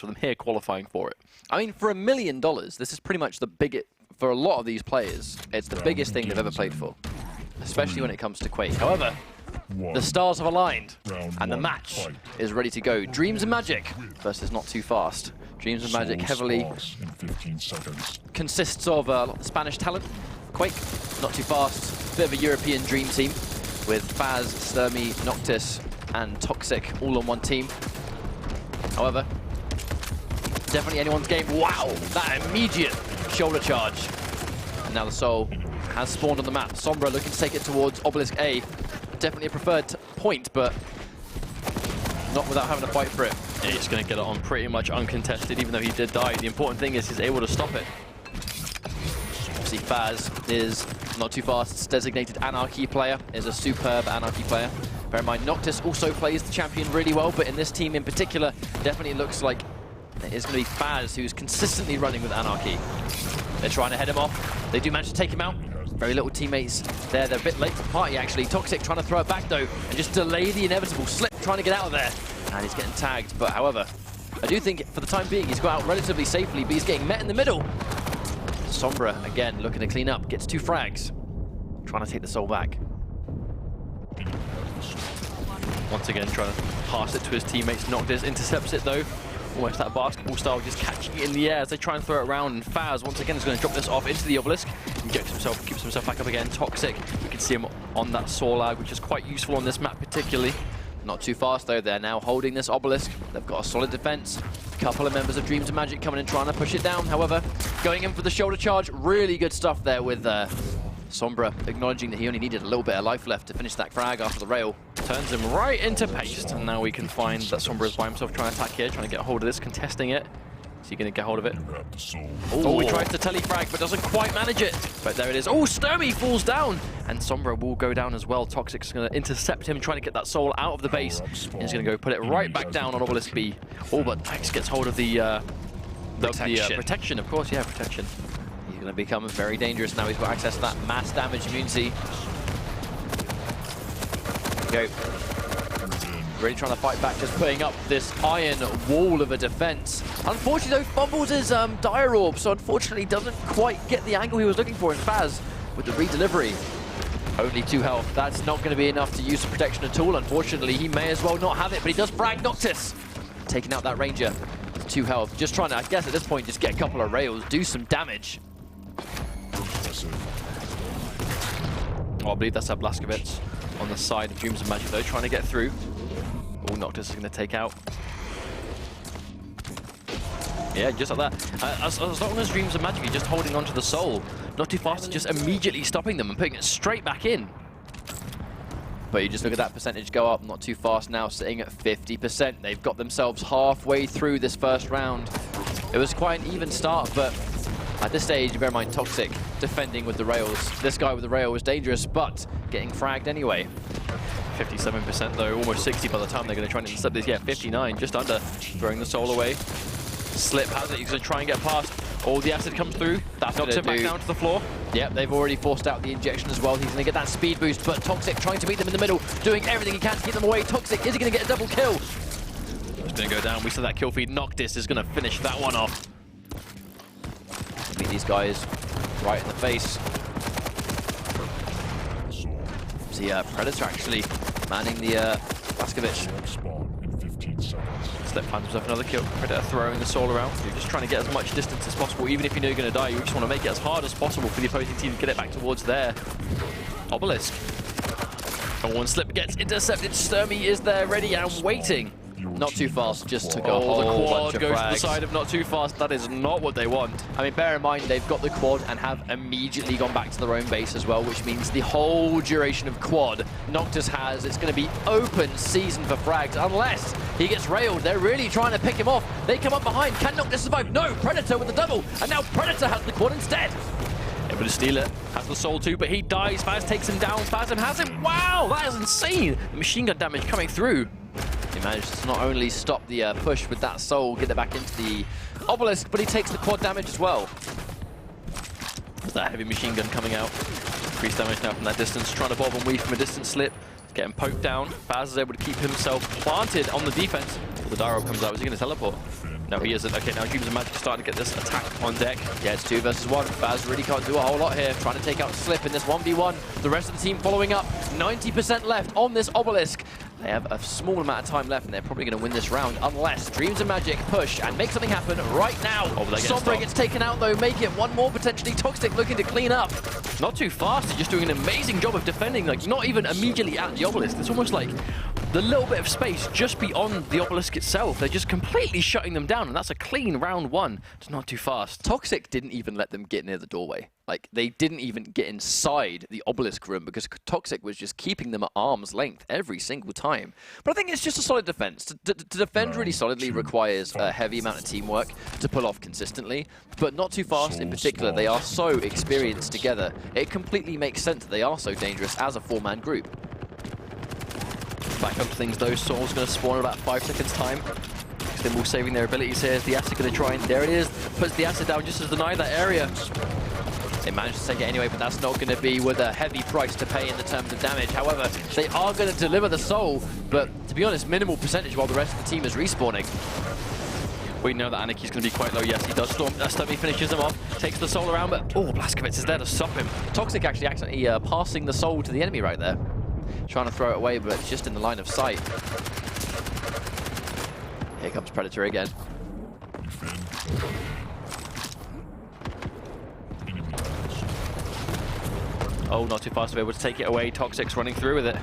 for them here qualifying for it. I mean, for $1 million, this is pretty much the biggest, for a lot of these players, it's the biggest thing they've ever played for, especially when it comes to Quake. However, the stars have aligned, and the match is ready to go. Dreams and Magic versus NOTOFAST. Dreams and Magic heavily consists of a lot of Spanish talent. Quake, NOTOFAST, bit of a European dream team with Faz, Sturmy, Noctis, and Toxic all on one team. However, definitely anyone's game. Wow, that immediate shoulder charge. And now the Soul has spawned on the map. Sombra looking to take it towards Obelisk A. Definitely a preferred point, but not without having to fight for it. Yeah, he's going to get it on pretty much uncontested, even though he did die. The important thing is he's able to stop it. Obviously, Faz is NOTOFAST's designated Anarchy player, is a superb Anarchy player. Bear in mind, Noctis also plays the champion really well, but in this team in particular, definitely looks like it is going to be Faz who's consistently running with Anarchy. They're trying to head him off. They do manage to take him out. Very little teammates there. They're a bit late to the party, actually. Toxic trying to throw it back, though, and just delay the inevitable slip, trying to get out of there. And he's getting tagged. But, however, I do think for the time being, he's got out relatively safely, but he's getting met in the middle. Sombra, again, looking to clean up. Gets 2 frags. Trying to take the Soul back. Once again, trying to pass it to his teammates. Noctis intercepts it, though. Almost that basketball style, just catching it in the air as they try and throw it around. And Faz, once again, is going to drop this off into the Obelisk. He keeps himself back up again. Toxic, you can see him on that Sorlag, which is quite useful on this map particularly. NOTOFAST, though, they're now holding this Obelisk. They've got a solid defense. A couple of members of Dreams and Magic coming in, trying to push it down. However, going in for the shoulder charge. Really good stuff there with Sombra acknowledging that he only needed a little bit of life left to finish that frag after the rail. Turns him right into paste, and now we can find that Sombra is by himself trying to attack here, trying to get a hold of this, contesting it. Is he going to get hold of it? Oh, he tries to telefrag, but doesn't quite manage it. But there it is. Oh, Sturmy falls down, and Sombra will go down as well. Toxic's going to intercept him, trying to get that Soul out of the base. He's going to go put it right back down on Obelisk B. Oh, but Max gets hold of the protection, of course, yeah, protection. He's going to become very dangerous now. He's got access to that mass damage immunity. Go. Really trying to fight back, just putting up this iron wall of a defense. Unfortunately, though, fumbles his Dire Orb, so unfortunately doesn't quite get the angle he was looking for in Faz with the redelivery. Only 2 health. That's not going to be enough to use the protection at all. Unfortunately, he may as well not have it, but he does frag Noctis. Taking out that Ranger with 2 health. Just trying to, I guess at this point, just get a couple of rails, do some damage. Oh, I believe that's Blaskovic on the side of Dreams and Magic, though, trying to get through. Oh, Noctis is going to take out. Yeah, just like that. As long as Dreams and Magic are just holding on to the Soul, NOTOFAST is just immediately stopping them and putting it straight back in. But you just look at that percentage go up. NOTOFAST now sitting at 50%. They've got themselves halfway through this first round. It was quite an even start, but at this stage, bear in mind, Toxic defending with the rails. This guy with the rail was dangerous, but getting fragged anyway. 57% though, almost 60 by the time they're going to try and intercept this. Yeah, 59, just under, throwing the Soul away. Slip has it, he's going to try and get past. All the acid comes through, that knocks him back down to the floor. Yep, they've already forced out the injection as well. He's going to get that speed boost, but Toxic trying to meet them in the middle, doing everything he can to keep them away. Toxic, is he going to get a double kill? He's going to go down, we saw that kill feed. Noctis is going to finish that one off. Meet these guys right in the face. See, Predator actually manning the Blaskovic. Slip finds himself another kill. Predator throwing the Soul around. You're just trying to get as much distance as possible. Even if you know you're going to die, you just want to make it as hard as possible for the opposing team to get it back towards their Obelisk. And one Slip gets intercepted. Sturmy is there ready and waiting. NOTOFAST just took a whole the quad bunch of goes frags. to the side of NOTOFAST. That is not what they want. I mean, bear in mind, they've got the quad and have immediately gone back to their own base as well, which means the whole duration of quad Noctis has, it's going to be open season for frags unless he gets railed. They're really trying to pick him off. They come up behind. Can Noctis survive? No, Predator with the double. And now Predator has the quad instead. Able to steal it. Has the Soul too, but he dies. Faz takes him down. Phasm has him. Wow, that is insane. The machine gun damage coming through. He managed to not only stop the push with that Soul, get it back into the Obelisk, but he takes the quad damage as well. There's that heavy machine gun coming out. Increased damage now from that distance, trying to bob and weave from a distant slip. Getting poked down. Faz is able to keep himself planted on the defense. The Dire Orb comes out. Is he going to teleport? No, he isn't. Okay, now Dreams of Magic starting to get this attack on deck. Yeah, it's 2 versus 1. Faz really can't do a whole lot here. Trying to take out Slip in this 1v1. The rest of the team following up. 90% left on this obelisk. They have a small amount of time left, and they're probably going to win this round unless Dreams of Magic push and make something happen right now. Sombra gets taken out, though. Make it one more, potentially. Toxic looking to clean up. Not too fast. He's just doing an amazing job of defending, like, not even immediately at the obelisk. It's almost like the little bit of space just beyond the obelisk itself. They're just completely shutting them down, and that's a clean round 1. It's not too fast. Toxic didn't even let them get near the doorway. Like, they didn't even get inside the obelisk room because Toxic was just keeping them at arm's length every single time. But I think it's just a solid defense. To defend really solidly requires a heavy amount of teamwork to pull off consistently. But Not Too Fast in particular, they are so experienced together. It completely makes sense that they are so dangerous as a 4-man group. Back up to things though. Soul's going to spawn in about 5 seconds time. They're all saving their abilities here. Is the acid going to try and... There it is. Puts the acid down just as denied that area. They managed to take it anyway, but that's not going to be with a heavy price to pay in the terms of damage. However, they are going to deliver the soul, but to be honest, minimal percentage while the rest of the team is respawning. We know that Anaki's going to be quite low. Yes, he does. Stommy finishes him off, takes the soul around, but Blazkowicz is there to stop him. Toxic actually accidentally passing the soul to the enemy right there. Trying to throw it away, but it's just in the line of sight. Here comes Predator again. Oh, Not Too Fast to be able to take it away. Toxic's running through with it.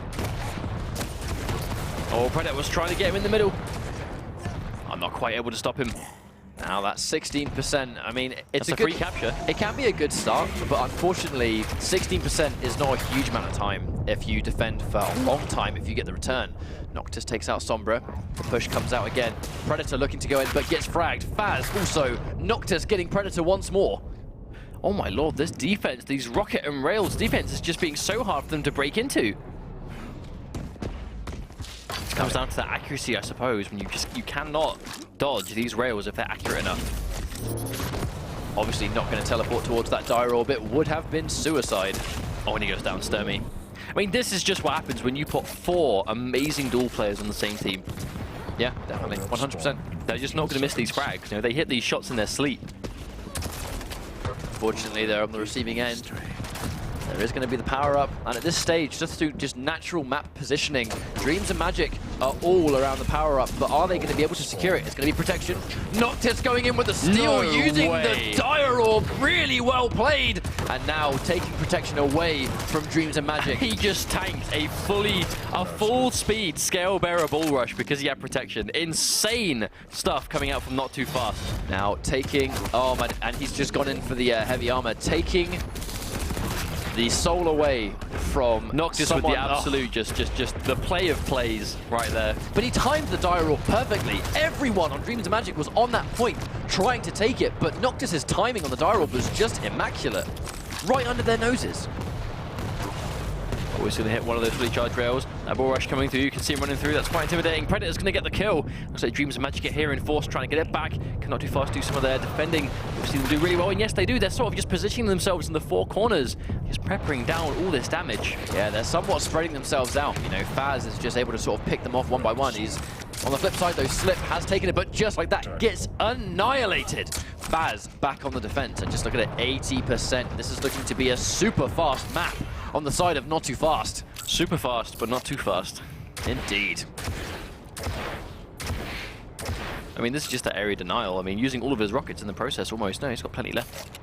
Oh, Predator was trying to get him in the middle. I'm not quite able to stop him. Now that's 16%. I mean, it's a free capture. It can be a good start, but unfortunately, 16% is not a huge amount of time if you defend for a long time if you get the return. Noctis takes out Sombra. The push comes out again. Predator looking to go in, but gets fragged. Faz also. Noctis getting Predator once more. Oh my lord, this defense, these rocket and rails defense is just being so hard for them to break into. It comes down to that accuracy, I suppose, when you cannot dodge these rails if they're accurate enough. Obviously not going to teleport towards that dire orbit, would have been suicide. Oh, and he goes down, Sturmy. I mean, this is just what happens when you put 4 amazing duel players on the same team. Yeah, definitely, 100%. They're just not going to miss these frags. You know, they hit these shots in their sleep. Fortunately, they're on the receiving end. There is going to be the power-up, and at this stage, just through just natural map positioning, Dreams of Magic are all around the power-up, but are they going to be able to secure it? It's going to be protection. Noctis going in with the steal, using the Dire Orb. Really well played, and now taking protection away from Dreams of Magic. He just tanked a full-speed scale-bearer bull rush because he had protection. Insane stuff coming out from Not Too Fast. Now taking, oh man, and he's just gone in for the heavy armor, taking the soul away from Noctis with the absolute, just the play of plays right there. But he timed the Dire Orb perfectly. Everyone on Dreams of Magic was on that point, trying to take it, but Noctis's timing on the Dire Orb was just immaculate. Right under their noses. Always going to hit one of those recharge rails. That bull rush coming through, you can see him running through, that's quite intimidating. Predator's going to get the kill. Looks like Dreams of Magic get here in force, trying to get it back. Cannot Too Fast do some of their defending. We've seen them do really well, and yes, they do. They're sort of just positioning themselves in the 4 corners, just peppering down all this damage. Yeah, they're somewhat spreading themselves out. You know, Faz is just able to sort of pick them off one by one. He's on the flip side, though, Slip has taken it, but just like that, gets annihilated. Faz back on the defense, and just look at it, 80%. This is looking to be a super fast map on the side of Not Too Fast. Super fast, but not too fast. Indeed. I mean, this is just that area denial. I mean, using all of his rockets in the process almost. No, he's got plenty left.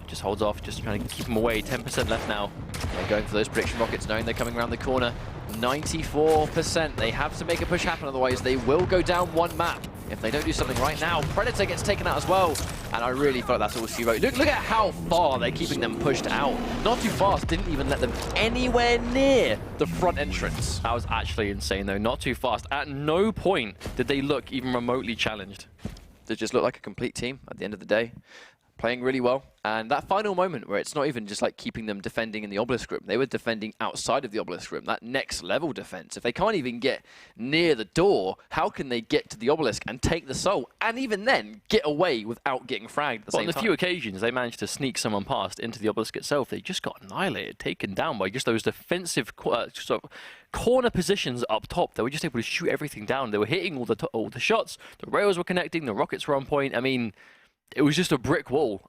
Just holds off, just trying to keep him away. 10% left now. They're going for those prediction rockets, knowing they're coming around the corner. 94%. They have to make a push happen, otherwise they will go down one map if they don't do something right now. Predator gets taken out as well, and I really felt that's all she wrote. Look at how far they're keeping them pushed out. Not Too Fast didn't even let them anywhere near the front entrance. That was actually insane, though. Not Too Fast. At no point did they look even remotely challenged. They just look like a complete team at the end of the day. playing really well. And that final moment where it's not even just like keeping them defending in the obelisk room, they were defending outside of the obelisk room. That next level defense, if they can't even get near the door, how can they get to the obelisk and take the soul, and even then get away without getting fragged at the same time? On a few occasions, they managed to sneak someone past into the obelisk itself. They just got annihilated, taken down by just those defensive sort of corner positions up top. They were just able to shoot everything down. They were hitting all the shots. The rails were connecting. The rockets were on point. I mean, it was just a brick wall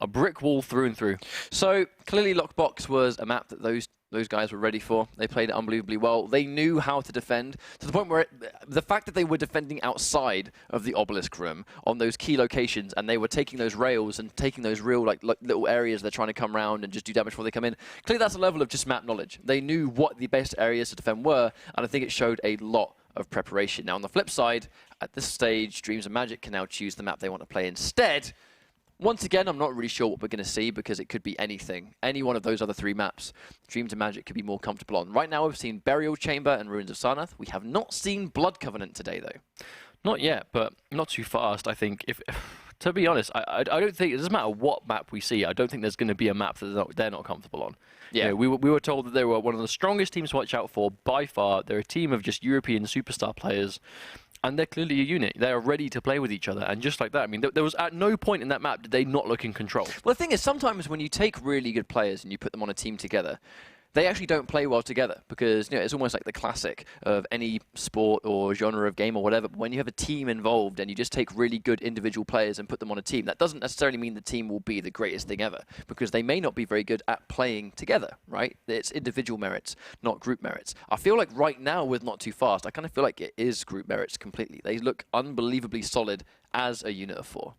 through and through. So clearly Lockbox was a map that those guys were ready for. They played it unbelievably well. They knew how to defend to the point where the fact that they were defending outside of the obelisk room on those key locations, and they were taking those rails and taking those real like little areas they're trying to come around and just do damage before they come in. Clearly that's a level of just map knowledge. They knew what the best areas to defend were, and I think it showed a lot of preparation. Now on the flip side, at this stage, Dreams and Magic can now choose the map they want to play instead. Once again, I'm not really sure what we're going to see because it could be anything. Any one of those other 3 maps, Dreams and Magic could be more comfortable on. Right now, we've seen Burial Chamber and Ruins of Sarnath. We have not seen Blood Covenant today, though. Not yet, but not too fast, I think. To be honest, I don't think, it doesn't matter what map we see, I don't think there's going to be a map that they're not comfortable on. Yeah. You know, we were told that they were one of the strongest teams to watch out for by far. They're a team of just European superstar players. And they're clearly a unit. They are ready to play with each other. And just like that, I mean, there was at no point in that map did they not look in control. Well, the thing is, sometimes when you take really good players and you put them on a team together, they actually don't play well together because, you know, it's almost like the classic of any sport or genre of game or whatever. But when you have a team involved and you just take really good individual players and put them on a team, that doesn't necessarily mean the team will be the greatest thing ever because they may not be very good at playing together, right? It's individual merits, not group merits. I feel like right now with Not Too Fast, I kind of feel like it is group merits completely. They look unbelievably solid as a unit of 4.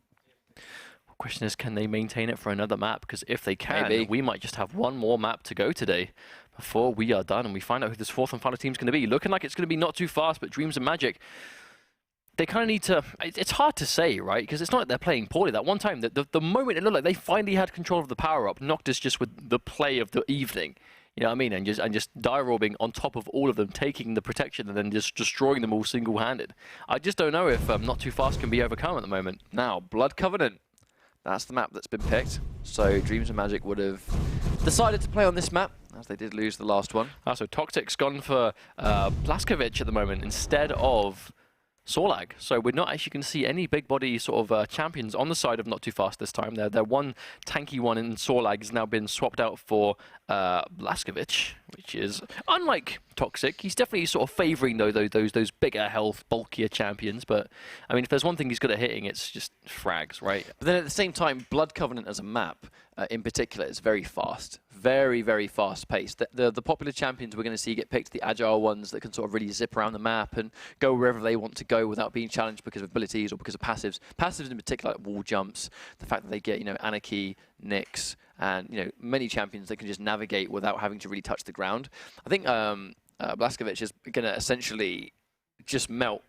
Question is, can they maintain it for another map? Because if they can, Maybe. we might just have one more map to go today before we are done and we find out who this 4th and final team is going to be. Looking like it's going to be Not Too Fast, but Dreams and Magic, they kind of need to... It's hard to say, right? Because it's not like they're playing poorly. That one time, the moment it looked like they finally had control of the power-up, Noctis just with the play of the evening. You know what I mean? And just die-robbing on top of all of them, taking the protection and then just destroying them all single-handed. I just don't know if Not Too Fast can be overcome at the moment. Now, Blood Covenant. That's the map that's been picked. So Dreams and Magic would have decided to play on this map, as they did lose the last one. So Toxic's gone for Blaskovic at the moment instead of Sorlag. So we're not actually going to see any big body sort of champions on the side of Not Too Fast this time. Their one tanky one in Sorlag has now been swapped out for Blaskovic, which is unlike Toxic. He's definitely sort of favouring those bigger health, bulkier champions. But I mean, if there's one thing he's good at hitting, it's just frags, right? But then at the same time, Blood Covenant as a map, in particular, is very fast. Very, very fast paced. The popular champions we're going to see get picked, the agile ones that can sort of really zip around the map and go wherever they want to go without being challenged because of abilities or because of passives. Passives in particular, like wall jumps, the fact that they get, you know, Anarchy, Nyx, and, you know, many champions that can just navigate without having to really touch the ground. I think Blaskovic is going to essentially just melt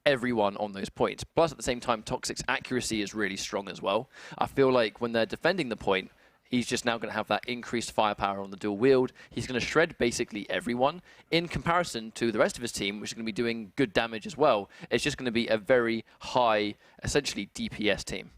everyone on those points. Plus, at the same time, Toxic's accuracy is really strong as well. I feel like when they're defending the point, he's just now going to have that increased firepower on the dual wield. He's going to shred basically everyone in comparison to the rest of his team, which is going to be doing good damage as well. It's just going to be a very high, essentially DPS team.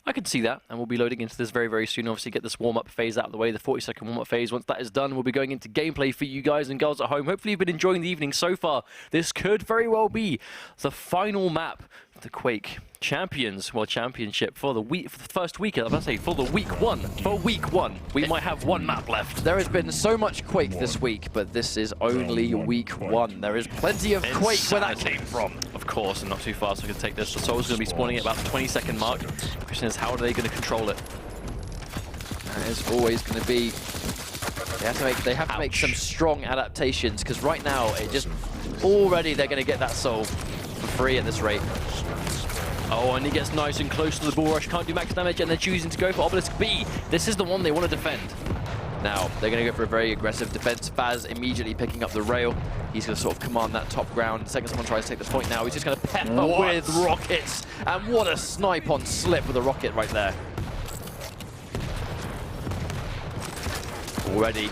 I can see that, and we'll be loading into this very, very soon. Obviously, get this warm-up phase out of the way, the 40-second warm-up phase. Once that is done, we'll be going into gameplay for you guys and girls at home. Hopefully, you've been enjoying the evening so far. This could very well be the final map of the Quake Champions World Championship for the week, for the first week. I was about to say for the week 1. For week 1, we might have one map left. There has been so much Quake this week, but this is only week 1. There is plenty of Quake where that came from. Of course, and Not Too Fast. We can take this. The Soul's going to be spawning at about the 20-second mark. The question is, how are they going to control it? That is always going to be. They have to make some strong adaptations because right now it just already they're going to get that Soul for free at this rate. Oh, and he gets nice and close to the bull rush. Can't do max damage, and they're choosing to go for Obelisk B. This is the one they want to defend. Now, they're going to go for a very aggressive defense. Faz immediately picking up the rail. He's going to sort of command that top ground. The second someone tries to take this point now, he's just going to pepper with rockets. And what a snipe on Slip with a rocket right there. Already,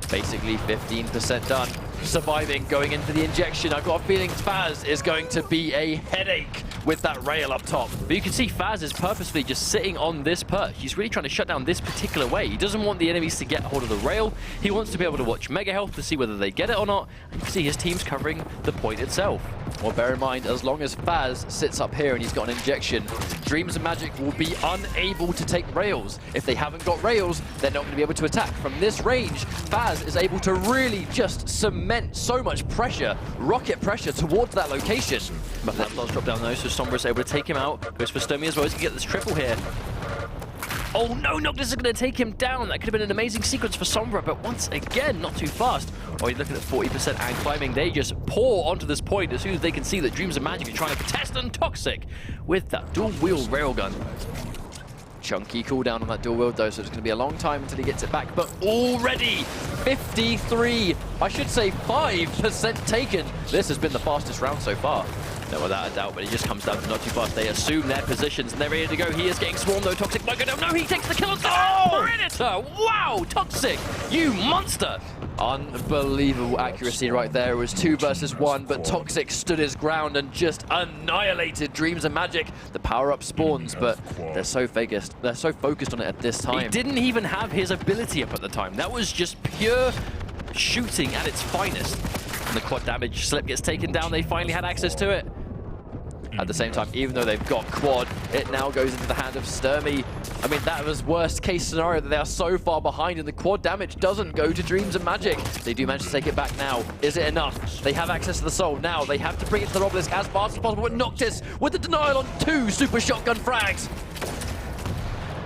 basically 15% done. surviving, going in for the injection. I've got a feeling Faz is going to be a headache with that rail up top. But you can see Faz is purposely just sitting on this perch. He's really trying to shut down this particular way. He doesn't want the enemies to get hold of the rail. He wants to be able to watch Mega Health to see whether they get it or not. And you can see his team's covering the point itself. Well, bear in mind, as long as Faz sits up here and he's got an injection, Dreams and Magic will be unable to take rails. If they haven't got rails, they're not going to be able to attack. From this range, Faz is able to really just cement so much pressure, rocket pressure towards that location. But that does drop down though, so Sombra is able to take him out. Goes for Sturmy as well, he's going to get this triple here. Oh no, Noctis is going to take him down. That could have been an amazing sequence for Sombra, but once again, not too fast. Oh, you're looking at 40% and climbing. They just pour onto this point as soon as they can see that Dreams of Magic are trying to contest and Toxic with that dual-wheel railgun. Chunky cooldown on that dual wield though, so it's going to be a long time until he gets it back. But already 53, I should say 5% taken. This has been the fastest round so far. No, without a doubt, but he just comes down to not too fast. They assume their positions and they're ready to go. He is getting swarmed though. Toxic might go down. No, he takes the kill on Predator. Wow, Toxic, you monster. Unbelievable accuracy right there. It was 2 versus 1, but Toxic stood his ground and just annihilated Dreams of Magic. The power-up spawns, but they're so focused on it at this time. He didn't even have his ability up at the time. That was just pure shooting at its finest. And the quad damage slip gets taken down. They finally had access to it. At the same time, even though they've got quad, it now goes into the hand of Sturmy. I mean, that was worst case scenario that they are so far behind and the quad damage doesn't go to Dreams of Magic. They do manage to take it back now. Is it enough? They have access to the soul now. They have to bring it to the obelisk as fast as possible. But Noctis with the denial on 2 super shotgun frags.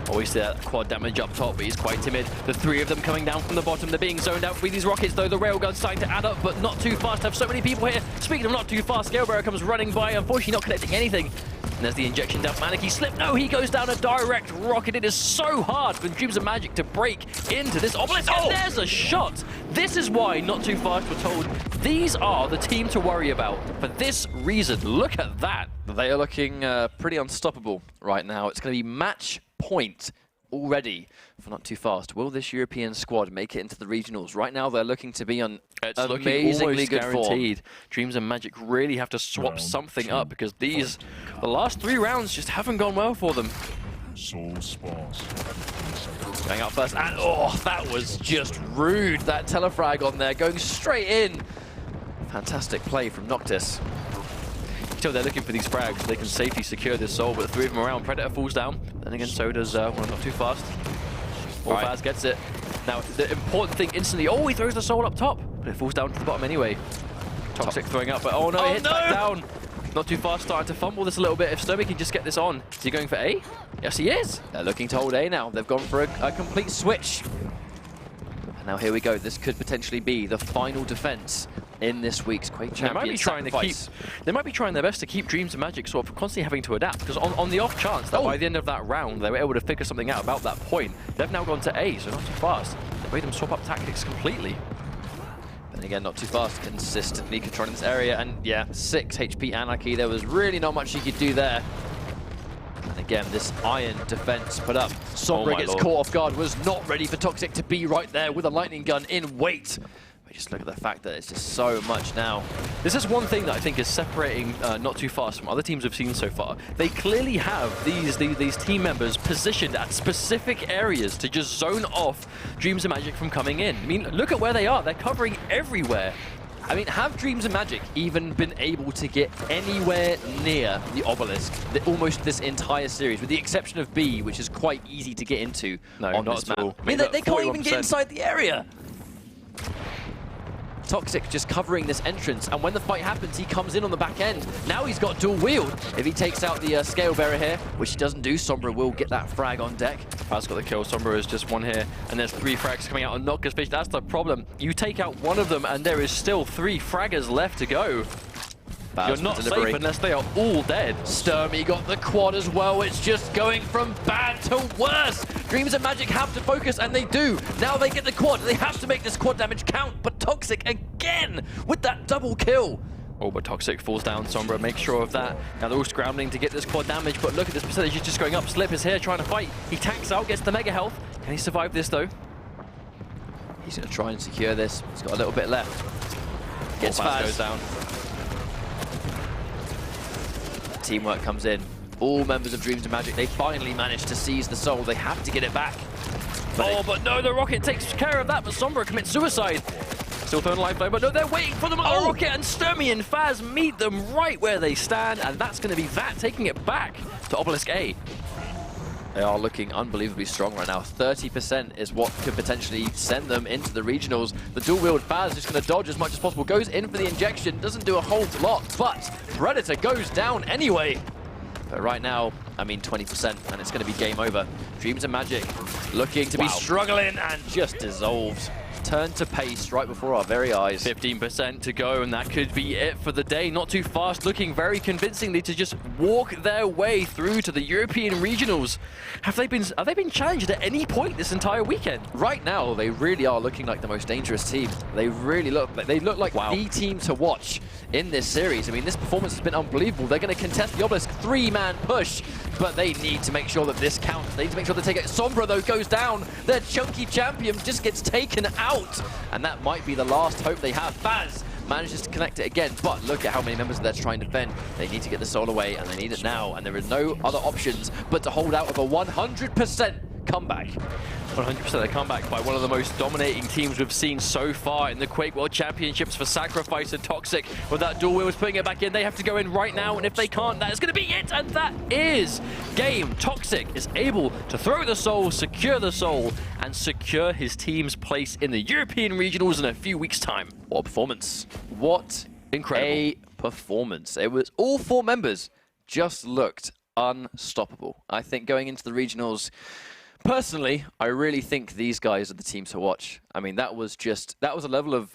Always that quad damage up top, but he's quite timid. The 3 of them coming down from the bottom. They're being zoned out with these rockets, though. The railgun's starting to add up, but not too fast. Have so many people here. Speaking of not too fast, Scalebearer comes running by, unfortunately not connecting anything. And there's the injection down. Maneki slip. No, he goes down a direct rocket. It is so hard for Dreams of Magic to break into this obelisk. And there's a shot. This is why Not Too Fast were told these are the team to worry about. For this reason, look at that. They are looking pretty unstoppable right now. It's going to be match point already for Not Too Fast. Will this European squad make it into the regionals? Right now, they're looking to be on amazingly good form. Dreams and Magic really have to swap something up because the last 3 rounds just haven't gone well for them. Going out first, and oh, that was just rude. That telefrag on there, going straight in. Fantastic play from Noctis. Until they're looking for these frags, they can safely secure this soul, but the 3 of them around. Predator falls down. Then again, so does Not Too Fast. Faz gets it. Now, the important thing instantly, oh, he throws the soul up top, but it falls down to the bottom anyway. Toxic throwing up, but oh no, he hits back down. Not Too Fast starting to fumble this a little bit. If Sturmy can just get this on. Is he going for A? Yes, he is. They're looking to hold A now. They've gone for a complete switch. And now here we go. This could potentially be the final defense in this week's Quake Champions Sacrifice. They might be trying their best to keep Dreams of Magic sort of constantly having to adapt, because on the off chance that by the end of that round they were able to figure something out about that point, they've now gone to A, so Not Too Fast. They made them swap up tactics completely. But again, Not Too Fast consistently controlling this area, and yeah, 6 HP Anarchy. There was really not much he could do there. And again, this iron defense put up. Sombra gets caught off guard, was not ready for Toxic to be right there with a lightning gun in wait. Just look at the fact that it's just so much now. This is one thing that I think is separating Not Too Fast from other teams we've seen so far. They clearly have these team members positioned at specific areas to just zone off Dreams of Magic from coming in. I mean, look at where they are. They're covering everywhere. I mean, have Dreams of Magic even been able to get anywhere near the obelisk almost this entire series, with the exception of B, which is quite easy to get into on this map? I mean, they can't even get inside the area. Toxic just covering this entrance, and when the fight happens, he comes in on the back end. Now he's got dual wield. If he takes out the scale bearer here, which he doesn't do, Sombra will get that frag on deck. Faz got the kill. Sombra is just 1 here, and there's 3 frags coming out on Noctis Fish. That's the problem. You take out 1 of them, and there is still 3 fraggers left to go. You're not safe unless they are all dead. Sturmy got the quad as well. It's just going from bad to worse. Dreams of Magic have to focus, and they do. Now they get the quad. They have to make this quad damage count, but Toxic again with that double kill. Oh, but Toxic falls down. Sombra makes sure of that. Now they're all scrambling to get this quad damage, but look at this percentage. He's just going up. Slip is here trying to fight. He tanks out, gets the mega health. Can he survive this, though? He's going to try and secure this. He's got a little bit left. Gets Faz goes down. Teamwork comes in. All members of Dreams and Magic, they finally managed to seize the soul. They have to get it back. But no, the Rocket takes care of that, but Sombra commits suicide. Still throwing life though, but no, they're waiting for them at the Rocket, and Sturmy and Faz meet them right where they stand, and that's going to be that taking it back to Obelisk A. They are looking unbelievably strong right now. 30% is what could potentially send them into the regionals. The dual-wield Faz is going to dodge as much as possible. Goes in for the injection, doesn't do a whole lot, but Predator goes down anyway. But right now, I mean 20%, and it's going to be game over. Dreams and Magic looking to be struggling and just dissolved. Turn to paste right before our very eyes. 15% to go, and that could be it for the day. Not too fast, looking very convincingly to just walk their way through to the European regionals. Have they been challenged at any point this entire weekend? Right now, they really are looking like the most dangerous team. They really look like the team to watch in this series. I mean, this performance has been unbelievable. They're going to contest the Obelisk 3-man push, but they need to make sure that this counts. They need to make sure they take it. Sombra, though, goes down. Their chunky champion just gets taken out, and that might be the last hope they have. Faz manages to connect it again, but look at how many members of there to try and defend. They need to get the soul away, and they need it now, and there is no other options but to hold out with a 100% comeback. 100% a comeback by one of the most dominating teams we've seen so far in the Quake World Championships for Sacrifice and Toxic. With that dual wheels putting it back in, they have to go in right now, and if they can't, that is going to be it, and that is game. Toxic is able to throw the soul, secure the soul, and secure his team's place in the European regionals in a few weeks' time. What a performance. What incredible a performance. It was all 4 members just looked unstoppable. I think going into the regionals, personally, I really think these guys are the team to watch. I mean, that was a level of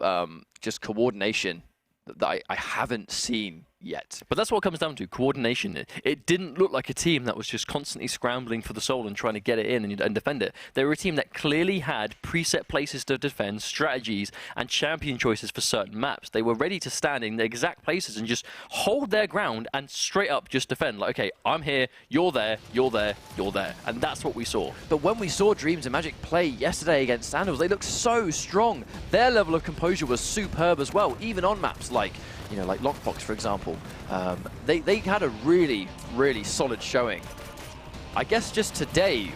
just coordination that I haven't seen yet. But that's what it comes down to, coordination. It didn't look like a team that was just constantly scrambling for the soul and trying to get it in and defend it. They were a team that clearly had preset places to defend, strategies, and champion choices for certain maps. They were ready to stand in the exact places and just hold their ground and straight up just defend. Like, okay, I'm here, you're there, you're there, you're there. And that's what we saw. But when we saw Dreams and Magic play yesterday against Sandals, they looked so strong. Their level of composure was superb as well, even on maps like, you know, like Lockbox, for example. They had a really, really solid showing. I guess just today,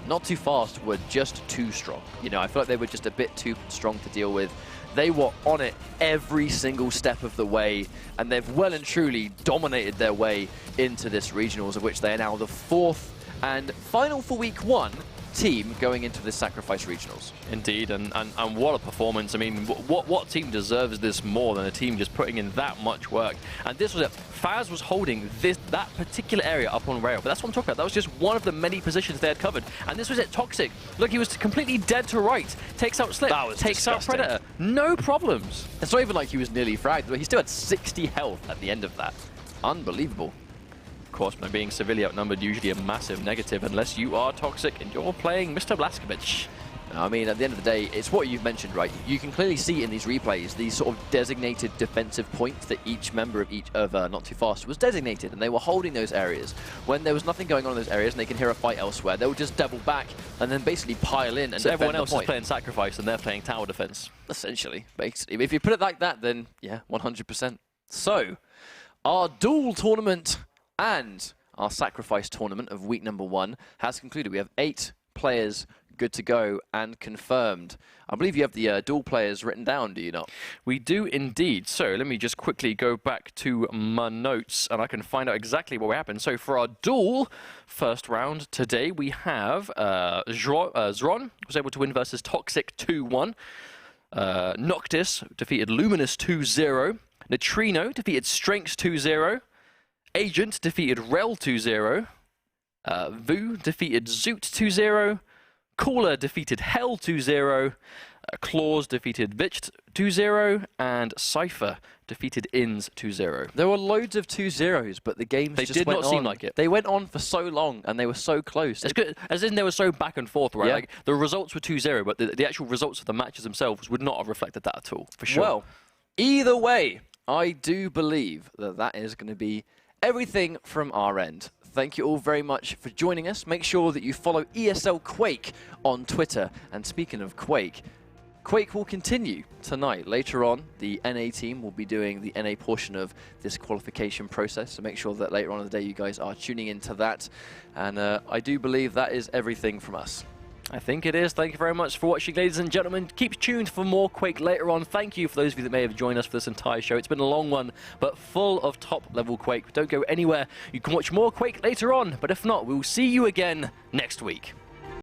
Not Too Fast were just too strong. You know, I feel like they were just a bit too strong to deal with. They were on it every single step of the way, and they've well and truly dominated their way into this regionals, of which they are now the 4th and final for week 1 team going into the Sacrifice regionals. Indeed, and what a performance. I mean, what team deserves this more than a team just putting in that much work? And this was it. Faz was holding that particular area up on rail, but that's what I'm talking about. That was just one of the many positions they had covered. And this was it. Toxic. Look, he was completely dead to right. Takes out Slip. Takes out Predator. No problems. It's not even like he was nearly fragged, but he still had 60 health at the end of that. Unbelievable. Of course, by being severely outnumbered, usually a massive negative, unless you are Toxic and you're playing Mr. Blazkowicz. I mean, at the end of the day, it's what you've mentioned, right? You can clearly see in these replays these sort of designated defensive points that each member of Not Too Fast was designated, and they were holding those areas. When there was nothing going on in those areas and they can hear a fight elsewhere, they would just double back and then basically pile in and so defend everyone else the is point. playing Sacrifice and they're playing tower defense. Essentially, basically. If you put it like that, then yeah, 100%. So, our duel tournament and our Sacrifice tournament of week number 1 has concluded. We have 8 players good to go and confirmed. I believe you have the dual players written down, do you not? We do indeed. So let me just quickly go back to my notes and I can find out exactly what happened. So for our duel first round today, we have Zron was able to win versus Toxic 2-1. Noctis defeated Luminous 2-0. Neutrino defeated Strengths 2-0. Agent defeated Rel 2-0. Vu defeated Zoot 2-0. Cooler defeated Hell 2-0. Claws defeated Vitch 2-0. And Cypher defeated Inns 2-0. There were loads of 2-0s, but the games just went on. They did not seem like it. They went on for so long, and they were so close. It's good, as in they were so back and forth, right? Yeah. Like, the results were 2-0, but the actual results of the matches themselves would not have reflected that at all, for sure. Well, either way, I do believe that that is going to be everything from our end. Thank you all very much for joining us. Make sure that you follow ESL Quake on Twitter. And speaking of Quake, Quake will continue tonight. Later on, the NA team will be doing the NA portion of this qualification process, so make sure that later on in the day you guys are tuning into that. And I do believe that is everything from us. I think it is. Thank you very much for watching, ladies and gentlemen. Keep tuned for more Quake later on. Thank you for those of you that may have joined us for this entire show. It's been a long one, but full of top-level Quake. Don't go anywhere. You can watch more Quake later on, but if not, we'll see you again next week.